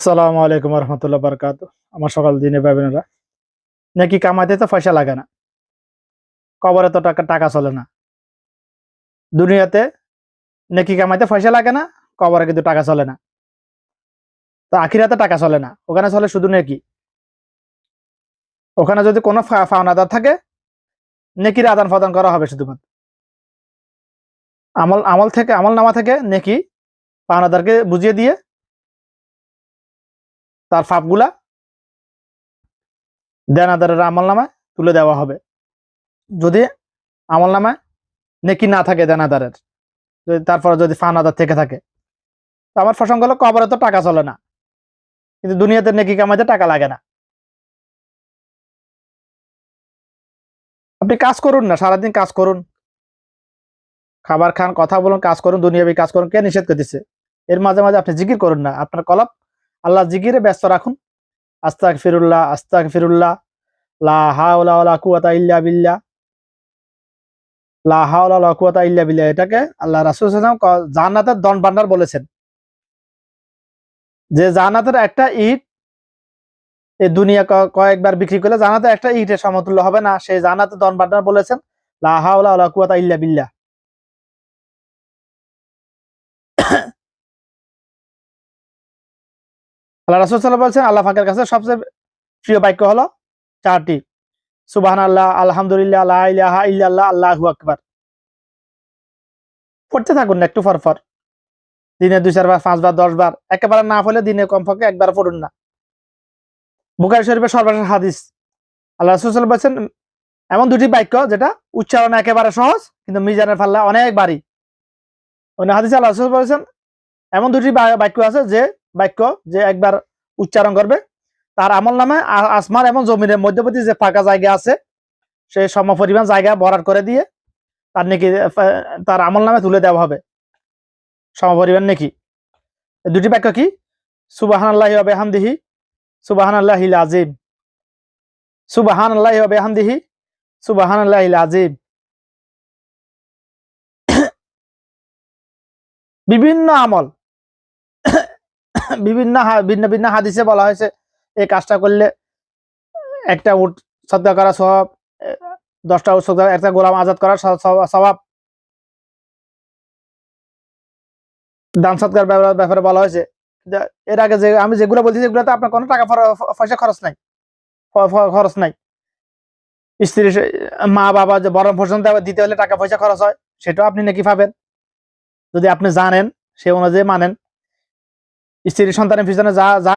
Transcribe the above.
আসসালামু আলাইকুম রহমতুল্লাহ বারকাত। আমার সকাল দিনে পাবেনরা নাকি কামাইতে তো পয়সা লাগে না, কবরে তো টাকা টাকা চলে না। দুনিয়াতে নাকি কামাইতে পয়সা লাগে না, কবরে কিন্তু টাকা চলে না। তো আখিরাতে টাকা চলে না, ওখানে চলে শুধু নেকি। ওখানে যদি কোনো ফাওনাদার থাকে, নেকির আদান প্রদান করা হবে শুধুমাত্র। আমল আমল থেকে আমল নামা থেকে নেকি পাওনাদারকে বুঝিয়ে দিয়ে তার ফাপগুলা দেনাদারের আমল নামায় তুলে দেওয়া হবে। যদি আমল নামায় নেকি না থাকে দেনাদারের, তারপরে যদি ফাওনাদার থেকে থাকে, তো আমার প্রসঙ্গ হলো কবরে তো টাকা চলে না, কিন্তু দুনিয়াতে নেকি কামাইতে টাকা লাগে না। আপনি কাজ করুন না, সারাদিন কাজ করুন, খাবার খান, কথা বলুন, কাজ করুন, দুনিয়াবি কাজ করুন, কে নিষেধ করতেছে? এর মাঝে মাঝে আপনি জিকির করুন না, আপনার কলব আল্লাহ জিকিরে ব্যস্ত রাখুন। আস্তাগফিরুল্লাহ আস্তাগফিরুল্লাহ, লা হাওলা ওয়ালা কুওয়াতা ইল্লা বিল্লাহ, লা হাওলা ওয়ালা কুওয়াতা ইল্লা বিল্লাহ। এটাকে আল্লাহ রাসূল সাল্লাল্লাহু আলাইহি ওয়াসাল্লাম জান্নাতের ধন ভান্ডার বলেছেন। যে জান্নাতের একটা ইট এই দুনিয়া কয়েকবার বিক্রি করলে জান্নাতের একটা ইটের সমতুল্য হবে না, সেই জান্নাতের ধন ভান্ডার বলেছেন লা হাওলা ওয়ালা কুওয়াতা ইল্লা বিল্লাহ। আল্লাহ রাসূল সাল্লাল্লাহু আলাইহি ওয়াসাল্লাম বলেছেন আল্লাহ পাকের কাছে সবচেয়ে প্রিয় বাক্য হলো চারটি: সুবহানাল্লাহ, আলহামদুলিল্লাহ, লা ইলাহা ইল্লাল্লাহ, আল্লাহু আকবার। পড়তে থাকুন না একটু পর পর, দিনে 2-4 বার, 5 বার, 10 বার, একেবারে না পড়লে দিনে কমপক্ষে একবার পড়ুন না। বুখারী শরীফের সর্বশেষ হাদিস, আল্লাহ রাসূল সাল্লাল্লাহু আলাইহি ওয়াসাল্লাম বলেছেন এমন দুটি বাক্য যেটা উচ্চারণ একেবারে সহজ কিন্তু মিজানের পাল্লা অনেক ভারী। অন্য হাদিসে আল্লাহ রাসূল বলেছেন এমন দুটি বাক্য আছে যে বাক্য যে একবার উচ্চারণ করবে তার আমলনামায় আসমান এবং জমিনের মধ্যবর্তী যে ফাঁকা জায়গা আছে সেই সমপরিমাণ জায়গা ভরাট করে দিয়ে তার নেকি তার আমলনামায় তুলে দেওয়া হবে সমপরিমাণ নেকি। দুটি বাক্য কি? সুবহানাল্লাহি ওয়া বিহামদিহি, সুবহানাল্লাহিল আযীম, সুবহানাল্লাহি ওয়া বিহামদিহি, সুবহানাল্লাহিল আযীম। বিভিন্ন আমল ভিন্ন ভিন্ন হাদিসে বলা হয়েছে এই কাজটা করলে একটা উট সদকা করা সওয়াব, 10টা উট সদকা, একটা গোলাম আজাদ করার সওয়াব, দান সৎকার ব্যাপারে বলা হয়েছে। এর আগে যে আমি যেগুলো বলছি সেগুলোতে আপনার কোনো টাকা পয়সা খরচ নাই। স্ত্রী মা বাবা যে বরণ পোষণ দিতে হলে টাকা পয়সা খরচ হয়, সেটাও আপনি নাকি পাবেন যদি আপনি জানেন, সে অনুযায়ী মানেন। স্ত্রী সন্তানের পিছনে যা যা